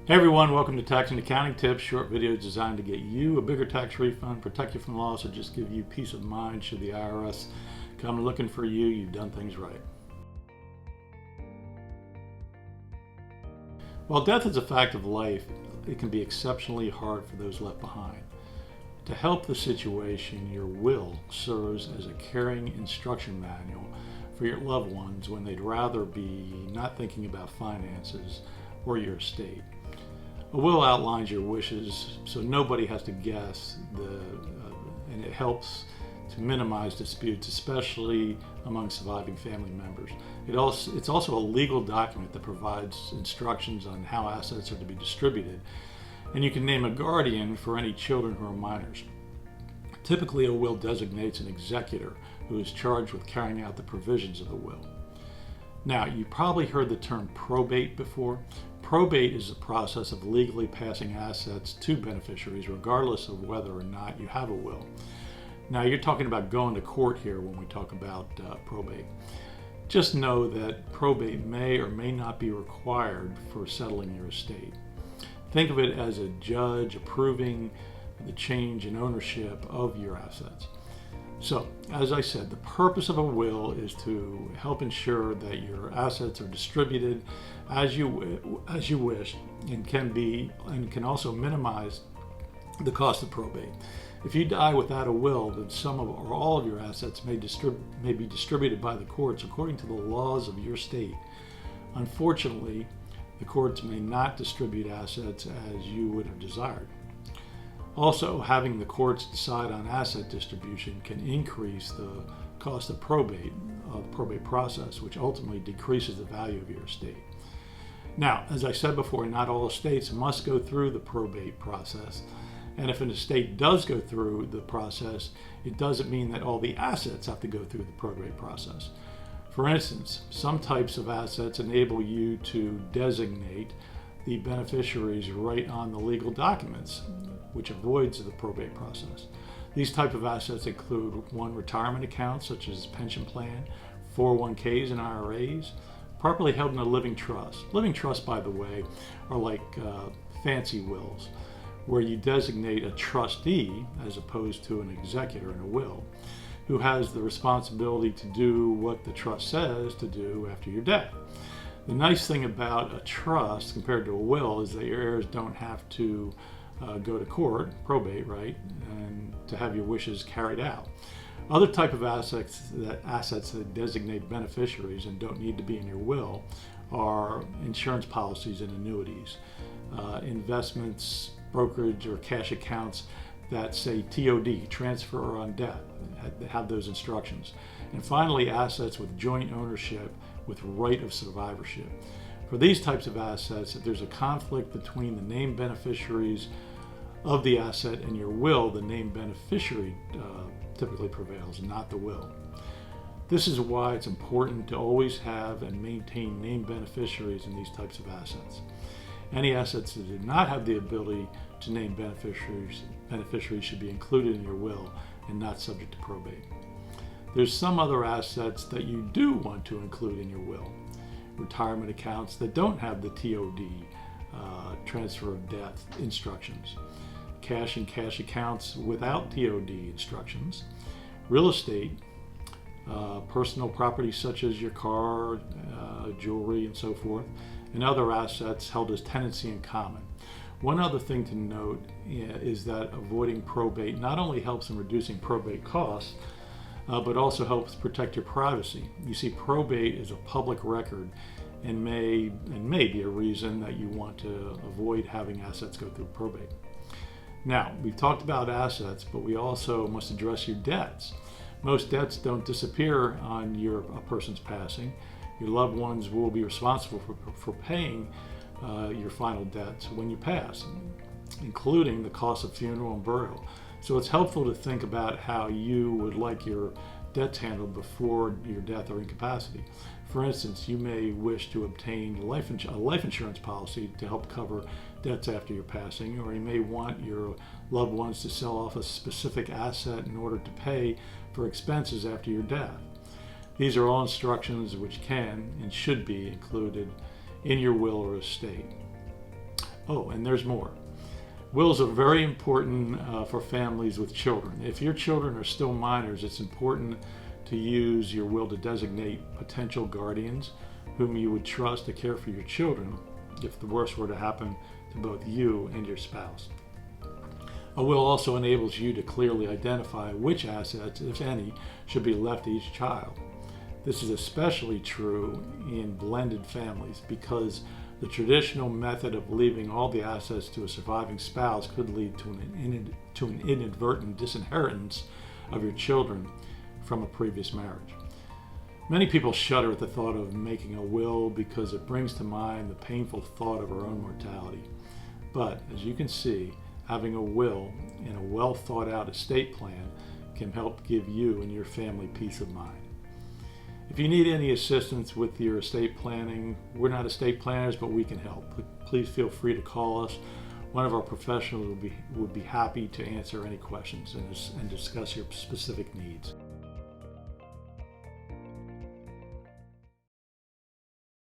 Hey everyone, welcome to Tax and Accounting Tips, short videos designed to get you a bigger tax refund, protect you from loss, or just give you peace of mind should the IRS come looking for you, you've done things right. While death is a fact of life, it can be exceptionally hard for those left behind. To help the situation, your will serves as a caring instruction manual for your loved ones when they'd rather be not thinking about finances or your estate. A will outlines your wishes so nobody has to guess, and it helps to minimize disputes, especially among surviving family members. It's also a legal document that provides instructions on how assets are to be distributed, and you can name a guardian for any children who are minors. Typically, a will designates an executor who is charged with carrying out the provisions of the will. Now, you probably heard the term probate before. Probate is the process of legally passing assets to beneficiaries regardless of whether or not you have a will. Now, you're talking about going to court here when we talk about probate. Just know that probate may or may not be required for settling your estate. Think of it as a judge approving the change in ownership of your assets. So, as I said, the purpose of a will is to help ensure that your assets are distributed as you wish, and can also minimize the cost of probate. If you die without a will, then some of or all of your assets may be distributed by the courts according to the laws of your state. Unfortunately, the courts may not distribute assets as you would have desired. Also, having the courts decide on asset distribution can increase the cost of the probate process, which ultimately decreases the value of your estate. Now, as I said before, not all estates must go through the probate process. And if an estate does go through the process, it doesn't mean that all the assets have to go through the probate process. For instance, some types of assets enable you to designate the beneficiaries right on the legal documents, which avoids the probate process. These type of assets include retirement accounts such as pension plan, 401ks and IRAs, properly held in a living trust. Living trusts, by the way, are like fancy wills, where you designate a trustee as opposed to an executor in a will, who has the responsibility to do what the trust says to do after your death. The nice thing about a trust compared to a will is that your heirs don't have to go to court, probate, right, and to have your wishes carried out. Other type of assets that designate beneficiaries and don't need to be in your will are insurance policies and annuities, investments, brokerage or cash accounts that say TOD, transfer on death, have those instructions. And finally, assets with joint ownership with right of survivorship. For these types of assets, if there's a conflict between the named beneficiaries of the asset and your will, the named beneficiary typically prevails, not the will. This is why it's important to always have and maintain named beneficiaries in these types of assets. Any assets that do not have the ability to name beneficiaries should be included in your will and not subject to probate. There's some other assets that you do want to include in your will. Retirement accounts that don't have the TOD, transfer of death instructions. Cash and cash accounts without TOD instructions. Real estate, personal property such as your car, jewelry, and so forth, and other assets held as tenancy in common. One other thing to note is that avoiding probate not only helps in reducing probate costs, but also helps protect your privacy. You see, probate is a public record and may be a reason that you want to avoid having assets go through probate. Now, we've talked about assets, but we also must address your debts. Most debts don't disappear on a person's passing. Your loved ones will be responsible for paying your final debts when you pass, including the cost of funeral and burial. So it's helpful to think about how you would like your debts handled before your death or incapacity. For instance, you may wish to obtain a life insurance policy to help cover debts after your passing, or you may want your loved ones to sell off a specific asset in order to pay for expenses after your death. These are all instructions which can and should be included in your will or estate. Oh, and there's more. Wills are very important for families with children. If your children are still minors, it's important to use your will to designate potential guardians whom you would trust to care for your children if the worst were to happen to both you and your spouse. A will also enables you to clearly identify which assets, if any, should be left to each child. This is especially true in blended families because the traditional method of leaving all the assets to a surviving spouse could lead to an inadvertent disinheritance of your children from a previous marriage. Many people shudder at the thought of making a will because it brings to mind the painful thought of our own mortality. But as you can see, having a will and a well thought out estate plan can help give you and your family peace of mind. If you need any assistance with your estate planning, we're not estate planners, but we can help. Please feel free to call us. One of our professionals would be happy to answer any questions and discuss your specific needs.